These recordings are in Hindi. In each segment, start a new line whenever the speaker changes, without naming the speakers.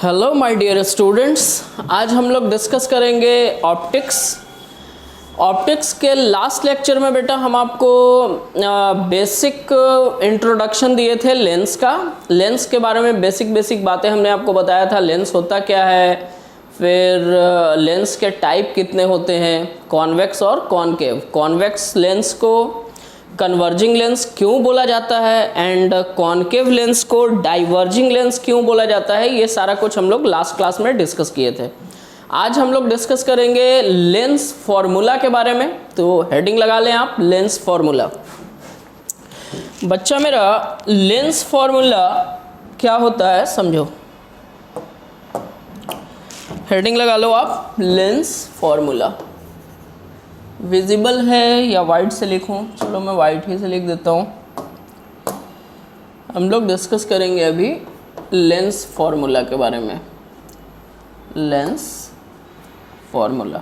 हेलो माय डियर स्टूडेंट्स, आज हम लोग डिस्कस करेंगे ऑप्टिक्स के लास्ट लेक्चर में बेटा हम आपको बेसिक इंट्रोडक्शन दिए थे लेंस के बारे में बेसिक बातें हमने आपको बताया था। लेंस होता क्या है, फिर लेंस के टाइप कितने होते हैं, कॉन्वेक्स और कॉनकेव। कॉन्वेक्स लेंस को कन्वर्जिंग लेंस क्यों बोला जाता है एंड कॉनकेव लेंस को डाइवर्जिंग लेंस क्यों बोला जाता है, ये सारा कुछ हम लोग लास्ट क्लास में डिस्कस किए थे। आज हम लोग डिस्कस करेंगे लेंस फॉर्मूला के बारे में। तो हेडिंग लगा लें आप, लेंस फॉर्मूला। बच्चा मेरा, लेंस फॉर्मूला क्या होता है समझो। हेडिंग लगा लो आप, लेंस फॉर्मूला। विजिबल है या वाइट से लिखूं? चलो मैं वाइट ही से लिख देता हूं। हम लोग डिस्कस करेंगे अभी लेंस फॉर्मूला के बारे में। लेंस फॉर्मूला,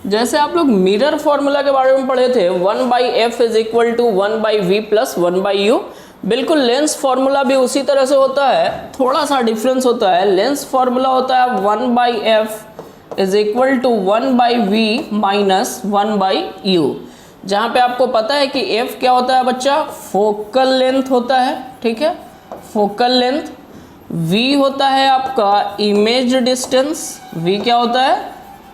जैसे आप लोग मिरर फॉर्मूला के बारे में पढ़े थे, 1/f is equal to 1/v plus 1/u। बिल्कुल लेंस फॉर्मूला भी उसी तरह से होता है, थोड़ा सा डिफरेंस होता है। लेंस फॉर्मूला होता है 1/f is equal to 1/v minus 1/u, जहाँ पे आपको पता है कि f क्या होता है बच्चा, फोकल लेंथ होता है, ठीक है, फोकल लेंथ। v होता है आपका इमेज डिस्टेंस, v क्या होता है,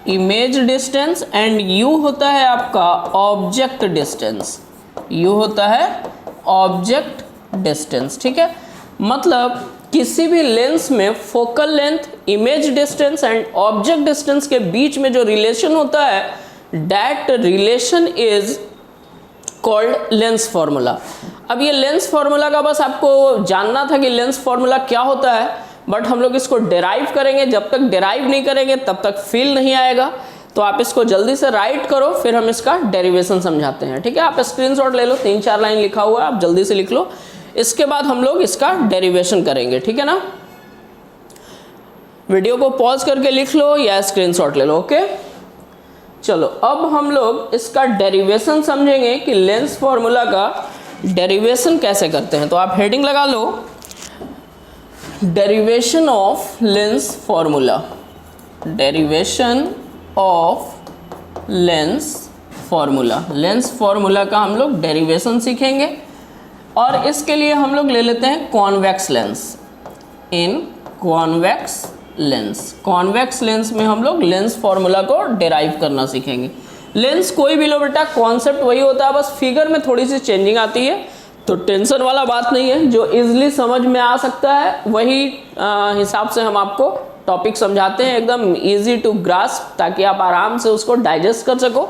इमेज डिस्टेंस। एंड u होता है आपका ऑब्जेक्ट डिस्टेंस, u होता है ऑब्जेक्ट डिस्टेंस, ठीक है। मतलब किसी भी लेंस में focal length, image distance and object distance के बीच में जो रिलेशन होता है, that relation is called lens formula. अब ये लेंस फॉर्मूला का बस आपको जानना था कि लेंस फॉर्मूला क्या होता है, बट हम लोग इसको डिराइव करेंगे। जब तक डिराइव नहीं करेंगे तब तक फील नहीं आएगा। तो आप इसको जल्दी से राइट करो, फिर हम इसका डेरिवेशन समझाते हैं, ठीक है। आप स्क्रीनशॉट ले लो, 3-4 लाइन लिखा हुआ है, आप जल्दी से लिख लो। इसके बाद हम लोग इसका डेरिवेशन करेंगे, ठीक है ना। वीडियो को पॉज करके लिख लो या स्क्रीनशॉट ले लो, ओके। चलो अब हम लोग इसका डेरिवेशन समझेंगे कि लेंस फॉर्मूला का डेरिवेशन कैसे करते हैं। तो आप हेडिंग लगा लो, derivation of lens formula. Derivation of lens formula, lens formula का हम लोग डेरिवेशन सीखेंगे। और इसके लिए हम लोग ले लेते हैं कॉन्वेक्स लेंस। इन कॉन्वेक्स लेंस, कॉन्वेक्स लेंस में हम लोग लेंस फॉर्मूला को डिराइव करना सीखेंगे। लेंस कोई भी लो बेटा, कॉन्सेप्ट वही होता है, बस फिगर में थोड़ी सी चेंजिंग आती है। तो टेंशन वाला बात नहीं है, जो इजीली समझ में आ सकता है वही हिसाब से हम आपको टॉपिक समझाते हैं, एकदम इजी टू ग्रास्प, ताकि आप आराम से उसको डाइजेस्ट कर सको।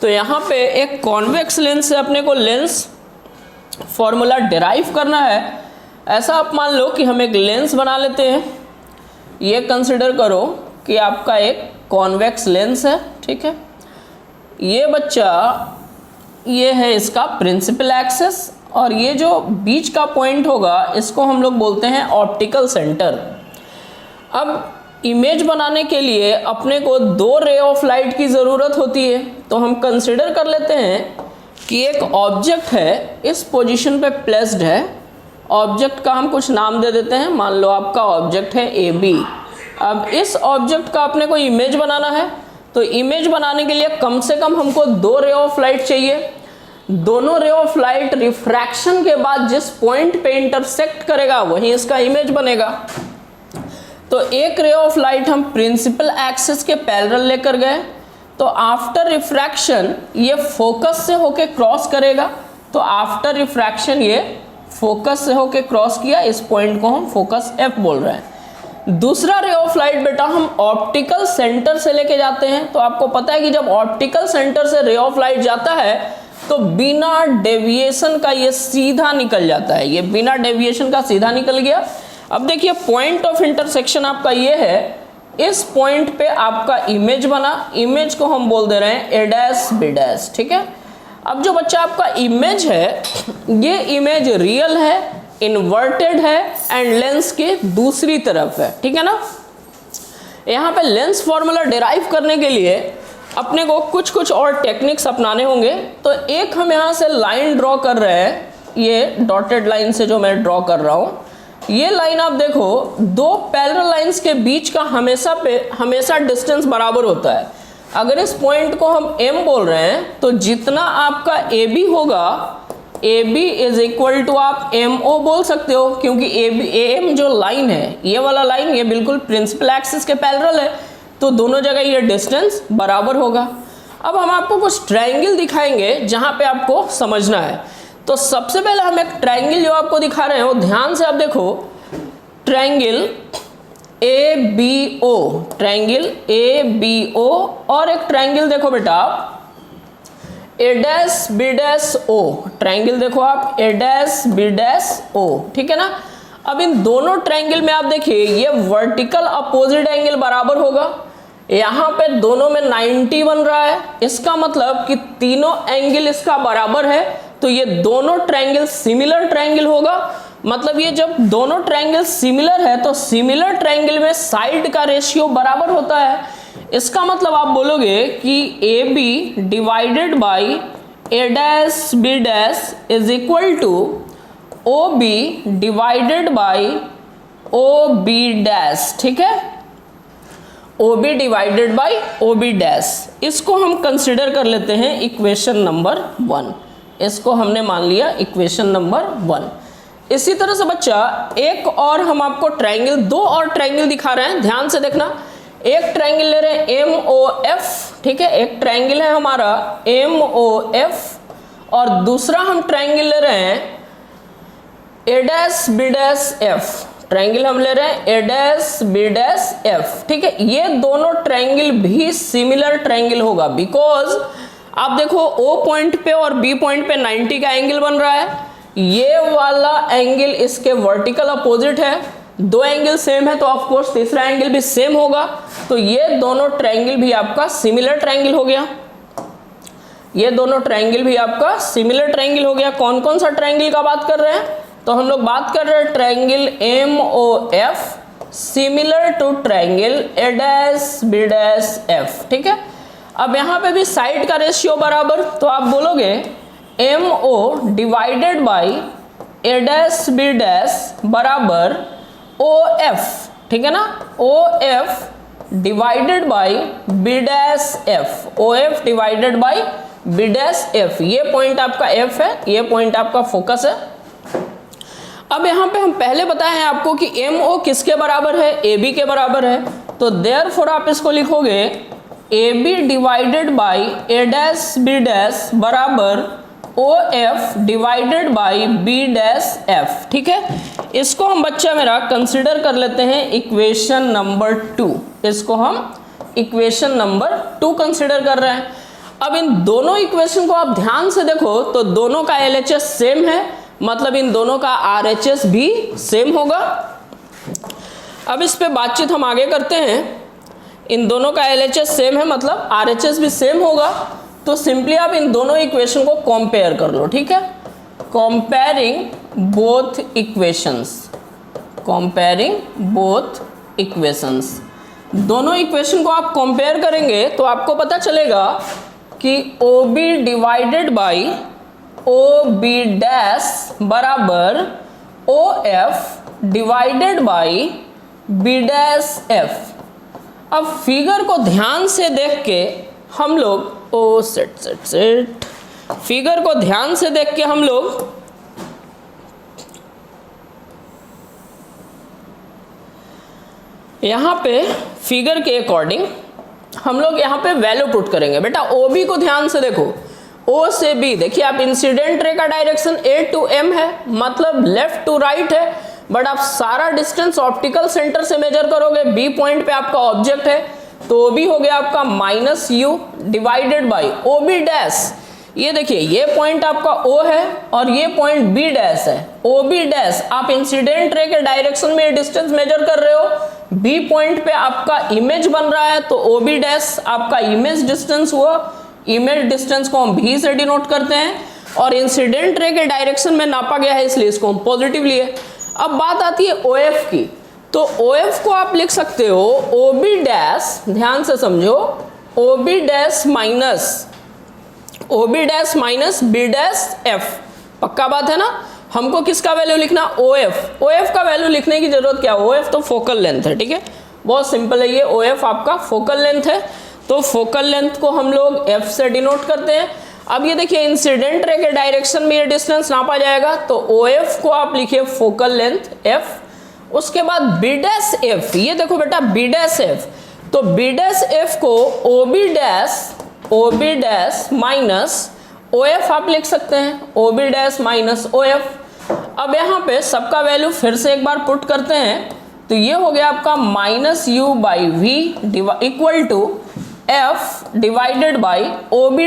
तो यहाँ पे एक कॉन्वेक्स लेंस से अपने को लेंस फॉर्मूला डिराइव करना है। ऐसा आप मान लो कि हम एक लेंस बना लेते हैं। ये कंसिडर करो कि आपका एक कॉन्वेक्स लेंस है, ठीक है। ये बच्चा, ये है इसका प्रिंसिपल एक्सिस, और ये जो बीच का पॉइंट होगा इसको हम लोग बोलते हैं ऑप्टिकल सेंटर। अब इमेज बनाने के लिए अपने को 2 रे ऑफ लाइट की ज़रूरत होती है। तो हम कंसिडर कर लेते हैं कि एक ऑब्जेक्ट है, इस पोजीशन पे प्लेस्ड है। ऑब्जेक्ट का हम कुछ नाम दे देते हैं, मान लो आपका ऑब्जेक्ट है AB। अब इस ऑब्जेक्ट का अपने को इमेज बनाना है। तो इमेज बनाने के लिए कम से कम हमको 2 रे ऑफ लाइट चाहिए। दोनों रे ऑफ लाइट रिफ्रैक्शन के बाद जिस पॉइंट पे इंटरसेक्ट करेगा वहीं इसका इमेज बनेगा। तो एक रे ऑफ लाइट हम प्रिंसिपल एक्सिस के पैरेलल लेकर गए, तो आफ्टर रिफ्रैक्शन ये फोकस से होके क्रॉस करेगा। तो आफ्टर रिफ्रैक्शन ये फोकस से होके क्रॉस किया, इस पॉइंट को हम फोकस F बोल रहे हैं। दूसरा रे ऑफ लाइट बेटा हम ऑप्टिकल सेंटर से लेके जाते हैं। तो आपको पता है कि जब ऑप्टिकल सेंटर से रे ऑफ लाइट जाता है तो बिना डेविएशन का ये सीधा निकल जाता है। ये बिना डेविएशन का सीधा निकल गया। अब देखिए पॉइंट ऑफ इंटरसेक्शन आपका ये है, इस पॉइंट पे आपका इमेज बना। इमेज को हम बोल दे रहे हैं A' B', ठीक है। अब जो बच्चा आपका इमेज है, ये इमेज रियल है, इन्वर्टेड है एंड लेंस के दूसरी तरफ है, ठीक है ना। यहाँ पे लेंस फॉर्मूला डिराइव करने के लिए अपने को कुछ और टेक्निक्स अपनाने होंगे। तो एक हम यहाँ से लाइन ड्रॉ कर रहे हैं ये डॉटेड लाइन से जो मैं ड्रॉ कर रहा हूँ, ये लाइन आप देखो, दो पैरेलल लाइंस के बीच का हमेशा डिस्टेंस बराबर होता है। अगर इस पॉइंट को हम M बोल रहे हैं तो जितना आपका AB होगा, AB इज इक्वल टू आप MO बोल सकते हो, क्योंकि AM जो लाइन है, ये वाला लाइन, ये बिल्कुल प्रिंसिपल एक्सिस के पैरेलल है, तो दोनों जगह ये डिस्टेंस बराबर होगा। अब हम आपको कुछ ट्रायंगल दिखाएंगे जहां पे आपको समझना है। तो सबसे पहले हम एक ट्रायंगल जो आपको दिखा रहे हैं वो ध्यान से आप देखो, ट्रायंगल ABO, ट्रायंगल ABO, और एक ट्रायंगल देखो बेटा आप A'-B'-O, ट्रायंगल देखो आप A'-B'-O, ठीक है ना। अब इन दोनों ट्रायंगल में आप देखिए ये वर्टिकल अपोजिट एंगल बराबर होगा, यहाँ पे दोनों में 90 बन रहा है, इसका मतलब कि तीनों एंगल इसका बराबर है, तो ये दोनों ट्रायंगल सिमिलर ट्रायंगल होगा। मतलब ये जब दोनों ट्रायंगल सिमिलर है तो सिमिलर ट्रायंगल में साइड का रेशियो बराबर होता है। इसका मतलब आप बोलोगे कि AB divided by A'-B' is equal to OB divided by OB', ठीक है, OB डिवाइडेड बाई OB'। इसको हम कंसिडर कर लेते हैं इक्वेशन नंबर 1, इसको हमने मान लिया इक्वेशन नंबर 1। इसी तरह से बच्चा एक और हम आपको ट्रायंगल, दो और ट्रायंगल दिखा रहे हैं, ध्यान से देखना। एक ट्रायंगल ले रहे हैं MOF, ठीक है, एक ट्रायंगल है हमारा MOF, और दूसरा हम ट्रायंगल ले रहे हैं A'-B'-F, ट्रायंगल हम ले रहे हैं A'-B'-F, ठीक है। ये दोनों ट्रायंगल भी सिमिलर ट्रायंगल होगा, बिकॉज आप देखो O पॉइंट पे और B पॉइंट पे 90 का एंगल बन रहा है, ये वाला एंगल इसके वर्टिकल अपोजिट है, दो एंगल सेम है तो ऑफ कोर्स तीसरा एंगल भी सेम होगा, तो ये दोनों ट्रायंगल भी आपका सिमिलर ट्रायंगल हो गया। ये दोनों ट्रायंगल भी आपका सिमिलर ट्रायंगल हो गया। कौन कौन सा ट्रायंगल का बात कर रहे हैं, तो हम लोग बात कर रहे हैं triangle MOF similar to triangle A'-B'-F, ठीक है। अब यहाँ पे भी साइड का रेशियो बराबर, तो आप बोलोगे MO डिवाइडेड बाई A'-B' बराबर OF, ठीक है ना, OF divided by B'-F, OF divided by B'-F, ये पॉइंट आपका F है, ये पॉइंट आपका फोकस है। अब यहाँ पे हम पहले बताए हैं आपको कि MO किसके बराबर है, AB के बराबर है, तो देयरफॉर आप इसको लिखोगे AB डिवाइडेड बाई A'-B' बराबर OF डिवाइडेड बाई B'-F, ठीक है। इसको हम बच्चा मेरा कंसिडर कर लेते हैं इक्वेशन नंबर 2, इसको हम इक्वेशन नंबर 2 कंसिडर कर रहे हैं। अब इन दोनों इक्वेशन को आप ध्यान से देखो तो दोनों का LHS सेम है, मतलब इन दोनों का RHS भी सेम होगा। अब इस पे बातचीत हम आगे करते हैं। इन दोनों का LHS सेम है, मतलब RHS भी सेम होगा, तो सिंपली आप इन दोनों इक्वेशन को कंपेयर कर लो, ठीक है। Comparing both equations, comparing both equations, दोनों इक्वेशन को आप कंपेयर करेंगे तो आपको पता चलेगा कि OB डिवाइडेड बाई OB' बराबर OF डिवाइडेड बाई B'-F। अब फिगर को ध्यान से देख के हम लोग फिगर को ध्यान से देख के हम लोग यहाँ पे फिगर के अकॉर्डिंग हम लोग यहाँ पे वैल्यू पुट करेंगे। बेटा OB को ध्यान से देखो, O से B, देखिए आप इंसिडेंट रे का डायरेक्शन A to M है, मतलब लेफ्ट टू राइट है, बट आप सारा डिस्टेंस ऑप्टिकल सेंटर से मेजर करोगे, B पॉइंट पे आपका ऑब्जेक्ट है, तो OB हो गया आपका -U डिवाइडेड बाई OB'। ये देखिए ये पॉइंट आपका O है और ये पॉइंट B' है, OB'। आप इंसिडेंट रे के डायरेक्शन में डिस्टेंस मेजर कर रहे हो, B पॉइंट पे आपका इमेज बन रहा है, तो OB' आपका इमेज डिस्टेंस हुआ। इमेज डिस्टेंस को हम भी से डिनोट करते हैं और इंसिडेंट रे के डायरेक्शन में नापा गया है, इसलिए इसको हम पॉजिटिव लिए। अब बात आती है OF की, तो OF को आप लिख सकते हो OB', ध्यान से समझो, OB' माइनस B'-F, पक्का बात है ना। हमको किसका वैल्यू लिखना, OF। OF का वैल्यू लिखने की जरूरत क्या, OF तो फोकल लेंथ है, ठीक है, बहुत सिंपल है ये। OF आपका फोकल लेंथ है, तो फोकल लेंथ को हम लोग F से डिनोट करते हैं। अब ये देखिए इंसिडेंट रे के डायरेक्शन में ये डिस्टेंस नापा जाएगा, तो OF को आप लिखिए फोकल लेंथ F। उसके बाद B डैश F, ये देखो बेटा B डैश F, तो B डैश F को OB डैश माइनस OF आप लिख सकते हैं, OB डैश माइनस OF। अब यहाँ पे सबका वैल्यू फिर से एक बार पुट करते हैं, तो ये हो गया आपका minus U by V equal to F divided by OB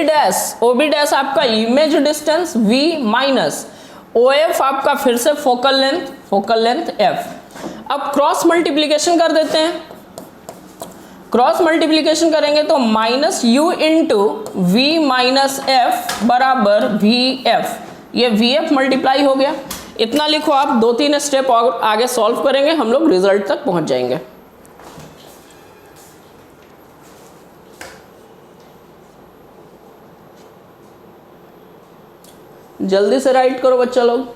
dash आपका image distance V minus OF आपका फिर से फोकल लेंथ F। अब क्रॉस मल्टीप्लीकेशन कर देते हैं, क्रॉस मल्टीप्लीकेशन करेंगे तो minus U into V minus F बराबर VF, ये VF मल्टीप्लाई हो गया। इतना लिखो आप, 2-3 स्टेप और आगे सॉल्व करेंगे हम लोग रिजल्ट तक पहुंच जाएंगे। जल्दी से राइट करो बच्चा लोग।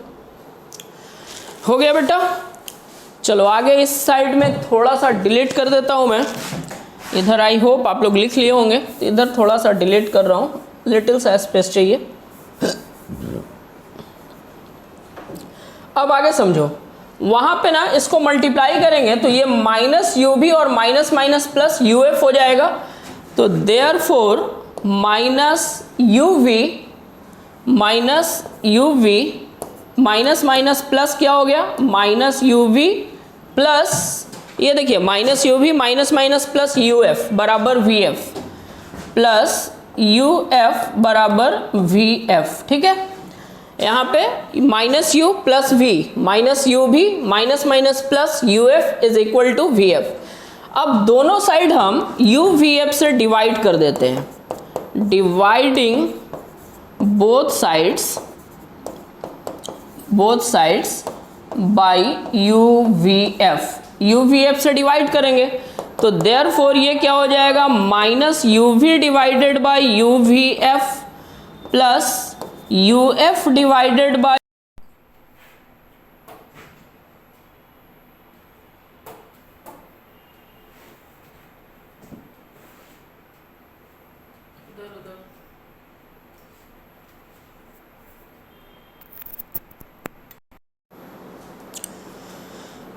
हो गया बेटा, चलो आगे इस साइड में थोड़ा सा डिलीट कर देता हूं मैं इधर। आई होप आप लोग लिख लिए होंगे, तो इधर थोड़ा सा डिलीट कर रहा हूं, लिटिल सा स्पेस चाहिए। अब आगे समझो, वहां पे ना इसको मल्टीप्लाई करेंगे तो ये माइनस UV और माइनस माइनस प्लस UF हो जाएगा, तो therefore minus UV minus minus plus क्या हो गया, माइनस UV प्लस, ये देखिए minus UV minus minus plus UF बराबर VF प्लस UF बराबर VF, ठीक है। यहाँ पे minus U plus V minus UV minus minus plus UF is equal to VF। अब दोनों साइड हम UVF से डिवाइड कर देते हैं, dividing both sides by UVF से डिवाइड करेंगे, तो देयरफॉर ये क्या हो जाएगा, minus UV divided by UVF plus UF divided by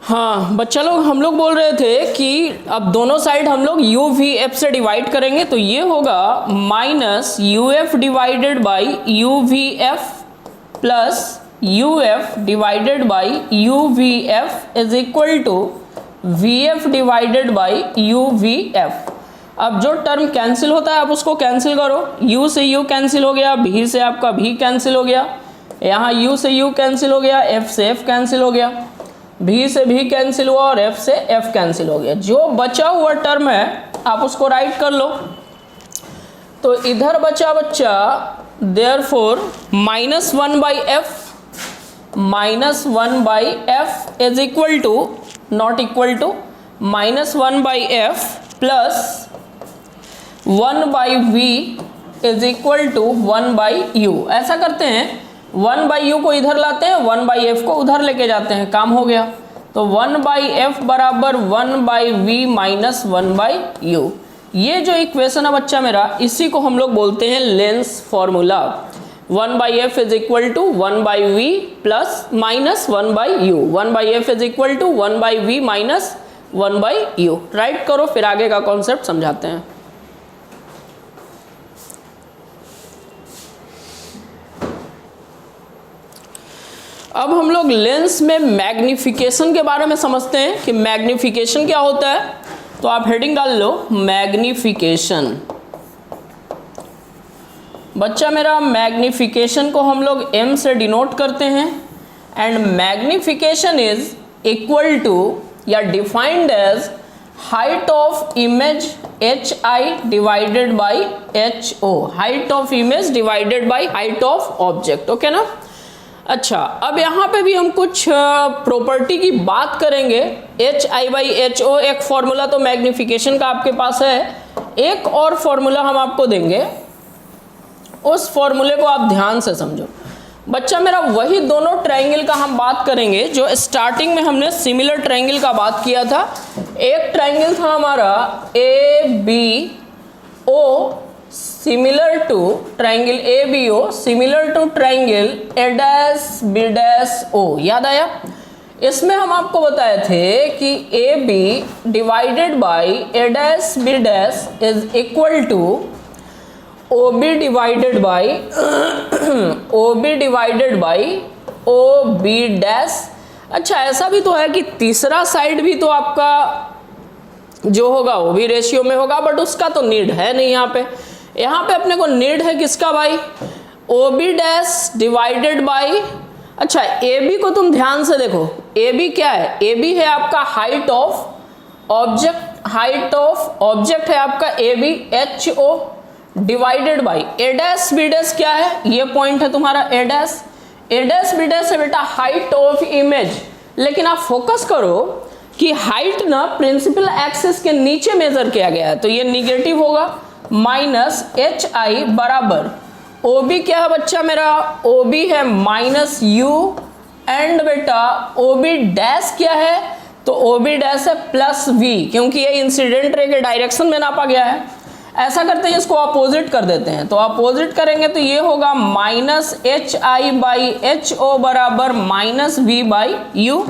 हाँ बच्चा लोग, हम लोग बोल रहे थे कि अब दोनों साइड हम लोग UVF से डिवाइड करेंगे, तो ये होगा minus UF divided by UVF plus UF divided by UVF is equal to VF divided by UVF। अब जो टर्म कैंसिल होता है आप उसको कैंसिल करो, U से U कैंसिल हो गया, V से आपका V कैंसिल हो गया, यहाँ U से U कैंसिल हो गया, F से F कैंसिल हो गया, V से V कैंसिल हुआ और F से F कैंसिल हो गया। जो बचा हुआ टर्म है आप उसको राइट कर लो, तो इधर बचा बच्चा therefore minus 1 by F is equal to not equal to minus 1 by F plus 1 by V is equal to 1 by U। ऐसा करते हैं, 1 बाई U को इधर लाते हैं, 1 बाई F को उधर लेके जाते हैं, काम हो गया। तो 1 बाई F बराबर 1 by V minus 1 by U। ये जो इक्वेशन है बच्चा मेरा, इसी को हम लोग बोलते हैं lens formula. 1 by F is equal to 1 by V plus minus 1 by U। 1 by F is equal to 1 by V minus 1 by U। Right करो, फिर आगे का कॉन्सेप्ट समझाते हैं। अब हम लोग लेंस में मैग्निफिकेशन के बारे में समझते हैं कि मैग्निफिकेशन क्या होता है। तो आप हेडिंग डाल लो मैग्निफिकेशन। बच्चा मेरा, मैग्निफिकेशन को हम लोग M से डिनोट करते हैं, and magnification is equal to या defined as height of image HI divided by HO, height of image divided by height of object. Okay ना। अच्छा, अब यहाँ पे भी हम कुछ प्रॉपर्टी की बात करेंगे। HI बाई HO एक फॉर्मूला तो मैग्निफिकेशन का आपके पास है, एक और फॉर्मूला हम आपको देंगे, उस फॉर्मूले को आप ध्यान से समझो। बच्चा मेरा वही दोनों ट्रायंगल का हम बात करेंगे जो स्टार्टिंग में हमने सिमिलर ट्रायंगल का बात किया था। एक ट्रायंगल था हमारा A B O similar to triangle A B O similar to triangle A dash B dash O, याद आया? इसमें हम आपको बताए थे कि A B divided by A dash B dash is equal to O B divided by O B divided by O B dash. अच्छा, ऐसा भी तो है कि तीसरा साइड भी तो आपका जो होगा वो भी रेशियो में होगा, बट उसका तो नीड है नहीं यहाँ पे। यहाँ पे अपने को नीड है किसका भाई? O B dash divided by, अच्छा ए बी को तुम ध्यान से देखो, ए बी क्या है? ए बी है आपका height of object, height of object है आपका A B H O divided by A dash B dash क्या है? ये पॉइंट है तुम्हारा A dash. A dash B dash है बेटा हाइट ऑफ इमेज, लेकिन आप फोकस करो कि हाइट ना प्रिंसिपल एक्सिस के नीचे मेजर किया गया है, तो ये निगेटिव होगा। माइनस एच आई बराबर ओ बी क्या है बच्चा मेरा? ओ बी है माइनस यू एंड बेटा ओ बी डैश क्या है? तो ओ बी डैश है प्लस वी, क्योंकि ये इंसिडेंट रे के डायरेक्शन में नापा गया है। ऐसा करते हैं इसको अपोजिट कर देते हैं, तो अपोजिट करेंगे तो ये होगा minus H I by H O बराबर माइनस वी बाई यू।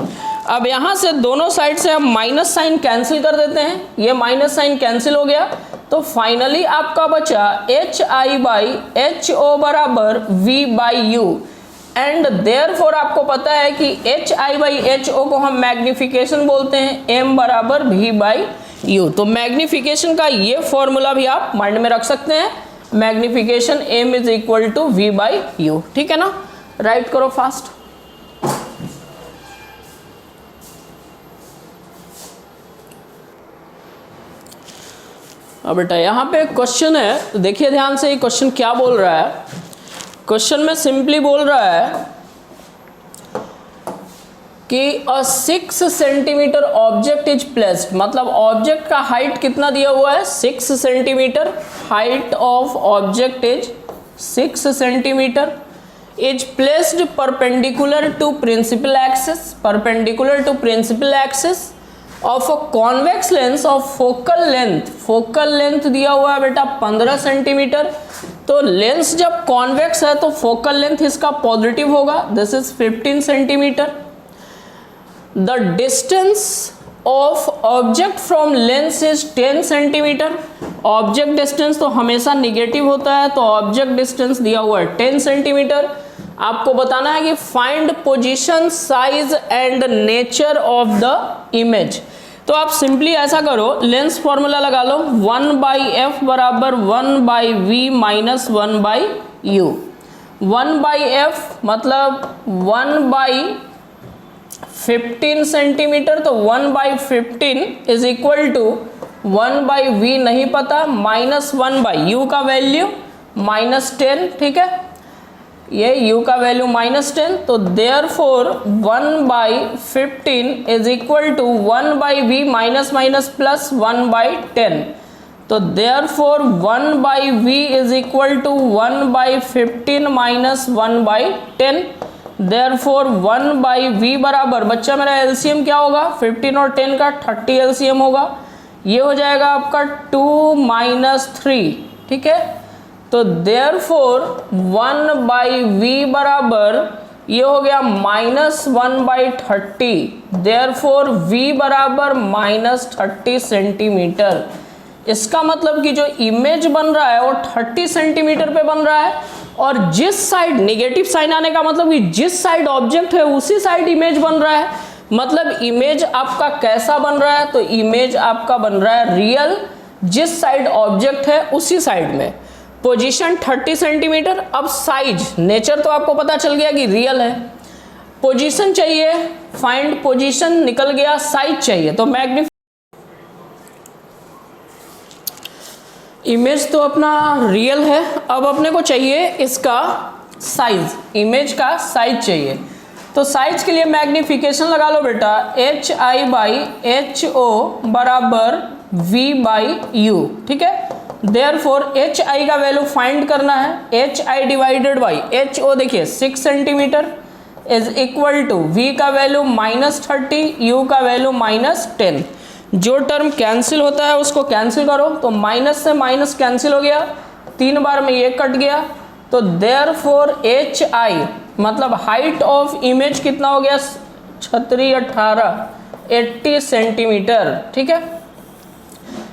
अब यहाँ से दोनों साइड से हम माइनस साइन कैंसिल कर देते हैं, ये माइनस साइन कैंसिल हो गया, तो फाइनली आपका बचा H I by H O बराबर V by U. And therefore आपको पता है कि H I by H O को हम मैग्निफिकेशन बोलते हैं, एम बराबर वी बाई यू। तो मैग्निफिकेशन का ये फॉर्मूला भी आप माइंड में रख सकते हैं, magnification M is equal to V by U, ठीक है ना? राइट करो फास्ट। अब बेटा यहाँ पे क्वेश्चन है, तो देखिए ध्यान से ये क्वेश्चन क्या बोल रहा है। क्वेश्चन में सिंपली बोल रहा है कि a 6 centimetre object is placed, मतलब ऑब्जेक्ट का हाइट कितना दिया हुआ है? 6 centimetre. Height of object is 6 centimetre, is placed perpendicular to principal axis, perpendicular to principal axis of a convex lens of focal length, focal length दिया हुआ है बेटा 15 सेंटीमीटर। तो लेंस जब कॉन्वेक्स है तो फोकल लेंथ इसका पॉजिटिव होगा, this is 15 centimetre. The distance of object from lens is 10 centimetre. Object distance तो हमेशा निगेटिव होता है, तो ऑब्जेक्ट डिस्टेंस दिया हुआ है 10 सेंटीमीटर। आपको बताना है कि find position, size and nature of the image. तो आप सिंपली ऐसा करो, लेंस फॉर्मूला लगा लो, 1 बाई एफ बराबर 1 by V minus 1 by U. 1 by F मतलब 1 बाई 15 सेंटीमीटर, तो 1 by 15 is equal to 1 by V नहीं पता, माइनस 1 बाई यू का वैल्यू माइनस 10, ठीक है? ये u का वैल्यू माइनस 10, तो therefore 1 by 15 is equal to 1 by V minus minus plus 1 by 10, तो therefore 1 by v is equal to 1 by 15 minus 1 by 10। Therefore 1 by v बराबर बच्चा मेरा एलसीएम क्या होगा? 15 और 10 का 30 एलसीएम होगा, ये हो जाएगा आपका 2 माइनस 3, ठीक है? तो देयरफॉर 1 बाई वी बराबर ये हो गया माइनस 1 बाई 30, देयरफॉर v बराबर माइनस 30 सेंटीमीटर। इसका मतलब कि जो इमेज बन रहा है वो 30 सेंटीमीटर पे बन रहा है, और जिस साइड नेगेटिव साइन आने का मतलब कि जिस साइड ऑब्जेक्ट है उसी साइड इमेज बन रहा है। मतलब इमेज आपका कैसा बन रहा है? तो इमेज आपका बन रहा है रियल, जिस साइड ऑब्जेक्ट है उसी साइड में। Position 30 centimetre. अब साइज, नेचर तो आपको पता चल गया कि रियल है, पोजीशन चाहिए, फाइंड पोजीशन निकल गया, साइज चाहिए, तो मैग्नीफाई। इमेज तो अपना रियल है, अब अपने को चाहिए इसका साइज, इमेज का साइज चाहिए। तो साइज के लिए मैग्नीफिकेशन लगा लो बेटा, H I by H O बराबर वी बाई यू, ठीक है? देयरफॉर एच आई का वैल्यू फाइंड करना है, H I divided by H O देखिए 6 centimetre is equal to V का वैल्यू -30, यू का वैल्यू -10। जो टर्म कैंसिल होता है उसको कैंसिल करो, तो माइनस से माइनस कैंसिल हो गया, 3 बार में ये कट गया, तो देयरफॉर एच आई मतलब हाइट ऑफ इमेज कितना हो गया, 80 सेंटीमीटर। ठीक है,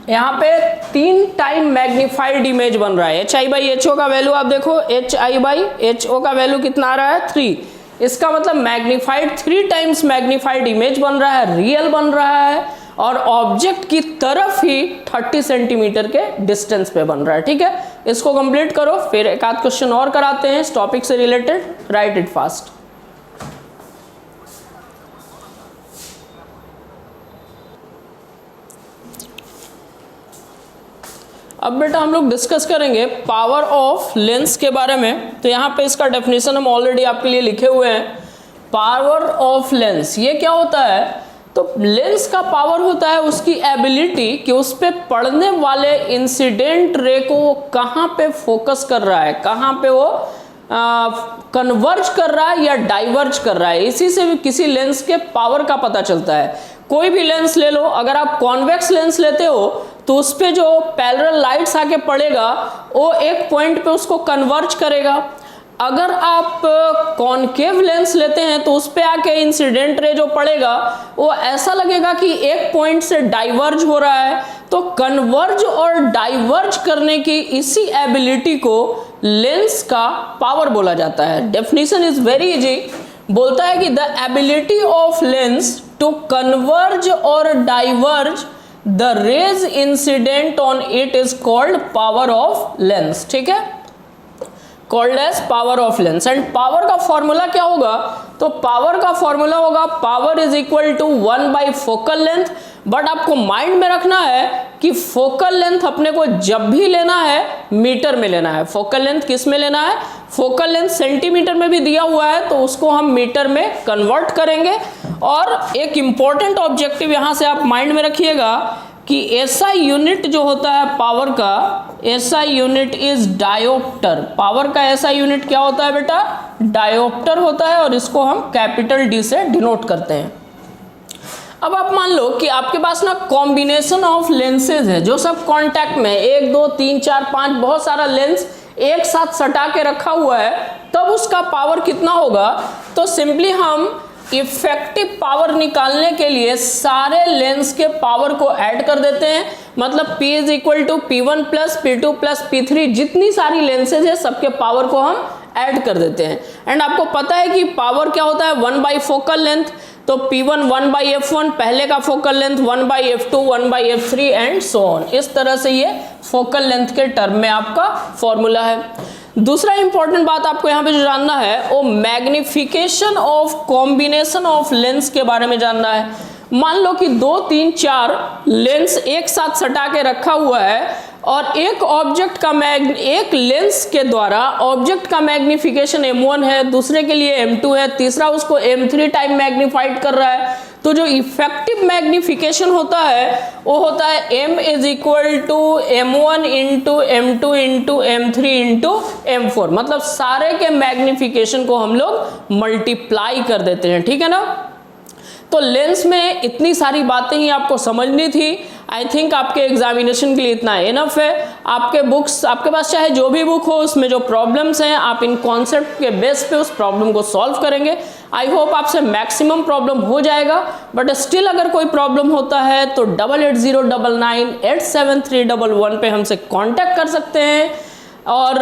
यहाँ पे 3 टाइम मैग्नीफाइड इमेज बन रहा है। H I by H O का वैल्यू आप देखो, H I by H O का वैल्यू कितना आ रहा है 3, इसका मतलब मैग्नीफाइड 3 टाइम्स मैग्नीफाइड इमेज बन रहा है, रियल बन रहा है, और ऑब्जेक्ट की तरफ ही 30 सेंटीमीटर के डिस्टेंस पे बन रहा है। ठीक है, इसको कंप्लीट करो, फिर एक आध क्वेश्चन और कराते हैं इस टॉपिक से रिलेटेड, राइट इट फास्ट। अब बेटा हम लोग डिस्कस करेंगे पावर ऑफ लेंस के बारे में। तो यहाँ पे इसका डेफिनेशन हम ऑलरेडी आपके लिए लिखे हुए हैं। पावर ऑफ लेंस ये क्या होता है, तो लेंस का पावर होता है उसकी एबिलिटी कि उस पे पड़ने वाले इंसिडेंट रे को वो कहाँ पे फोकस कर रहा है, कहाँ पे वो कन्वर्ज कर रहा है या डाइवर्ज कर रहा है, इसी से भी किसी लेंस के पावर का पता चलता है। कोई भी लेंस ले लो, अगर आप कॉन्वेक्स लेंस लेते हो तो उस पे जो पैरेलल लाइट्स आके पड़ेगा वो एक पॉइंट पे उसको कन्वर्ज करेगा। अगर आप कॉनकेव लेंस लेते हैं तो उस पे आके इंसिडेंट रे जो पड़ेगा वो ऐसा लगेगा कि एक पॉइंट से डाइवर्ज हो रहा है। तो कन्वर्ज और डाइवर्ज करने की इसी एबिलिटी को लेंस का पावर बोला जाता है। डेफिनेशन इज वेरी इजी, बोलता है कि the ability of lens to converge और diverge the rays incident on it is called power of lens. ठीक है, called as power of lens. And power का फॉर्मूला क्या होगा, तो पावर का फॉर्मूला होगा power is equal to 1 by focal length. But आपको माइंड में रखना है कि फोकल लेंथ अपने को जब भी लेना है मीटर में लेना है। फोकल लेंथ किस में लेना है, फोकल लेंथ सेंटीमीटर में भी दिया हुआ है तो उसको हम मीटर में कन्वर्ट करेंगे। और एक इंपॉर्टेंट ऑब्जेक्टिव यहां से आप माइंड में रखिएगा कि ऐसा यूनिट जो होता है पावर का, ऐसा यूनिट इज डायोप्टर। पावर का ऐसा यूनिट क्या होता है बेटा, डायोप्टर होता है, और इसको हम कैपिटल डी से डिनोट करते हैं। अब आप मान लो कि आपके पास ना कॉम्बिनेशन ऑफ लेंसेज है जो सब कांटेक्ट में 1 2 3 4 5 बहुत सारा लेंस एक साथ सटा के रखा हुआ है, तब उसका पावर कितना होगा। तो सिंपली हम इफेक्टिव पावर निकालने के लिए सारे लेंस के पावर को ऐड कर देते हैं। मतलब P is equal to P1 plus P2 plus P3, जितनी सारी लेंसेज है सबके पावर को हम ऐड कर देते हैं। एंड आपको पता है कि पावर क्या होता है, 1 बाई फोकल लेंथ। तो P1 1 बाई F1 पहले का focal length, 1 by F2 1 by F3 and so on. इस तरह से ये फोकल लेंथ के टर्म में आपका फॉर्मूला है। दूसरा इंपॉर्टेंट बात आपको यहाँ पे जो जानना है वो magnification of combination of lens के बारे में जानना है। मान लो कि 2 3 4 लेंस एक साथ सटा के रखा हुआ है और एक ऑब्जेक्ट का एक लेंस के द्वारा ऑब्जेक्ट का मैग्निफिकेशन M1 है, दूसरे के लिए M2 है, तीसरा उसको M3 टाइम मैग्नीफाइड कर रहा है। तो जो इफेक्टिव मैग्निफिकेशन होता है वो होता है M is equal to M1 into M2 into M3 into M4। मतलब सारे के मैग्निफिकेशन को हम लोग मल्टीप्लाई कर देते हैं। ठीक है ना, तो लेंस में इतनी सारी बातें ही आपको समझनी थी। आई थिंक आपके एग्जामिनेशन के लिए इतना इनफ है। आपके बुक्स, आपके पास चाहे जो भी बुक हो उसमें जो प्रॉब्लम्स हैं आप इन कॉन्सेप्ट के बेस पे उस प्रॉब्लम को सॉल्व करेंगे। आई होप आपसे मैक्सिमम प्रॉब्लम हो जाएगा, बट स्टिल अगर कोई प्रॉब्लम होता है तो 8809987311 पे हमसे कांटेक्ट कर सकते हैं। और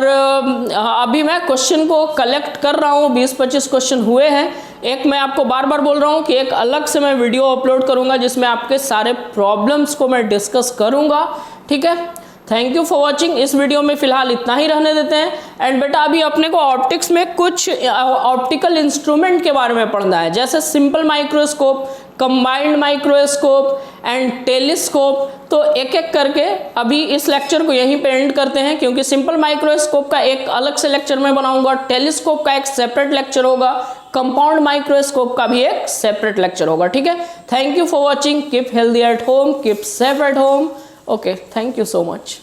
अभी मैं क्वेश्चन को कलेक्ट कर रहा हूँ, 20-25 क्वेश्चन हुए हैं। एक मैं आपको बार बार बोल रहा हूँ कि एक अलग से मैं वीडियो अपलोड करूँगा जिसमें आपके सारे प्रॉब्लम्स को मैं डिस्कस करूँगा। ठीक है, थैंक यू फॉर वॉचिंग। इस वीडियो में फिलहाल इतना ही रहने देते हैं। एंड बेटा अभी अपने को ऑप्टिक्स में कुछ ऑप्टिकल इंस्ट्रूमेंट के बारे में पढ़ना है, जैसे simple microscope, combined microscope and telescope. तो एक एक करके अभी इस लेक्चर को यहीं पे एंड करते हैं, क्योंकि सिंपल माइक्रोस्कोप का एक अलग से लेक्चर मैं बनाऊंगा, टेलीस्कोप का एक सेपरेट लेक्चर होगा, कंपाउंड माइक्रोस्कोप का भी एक सेपरेट लेक्चर होगा। ठीक है, thank you for watching. Keep healthy at home, keep safe at home. Okay, thank you so much.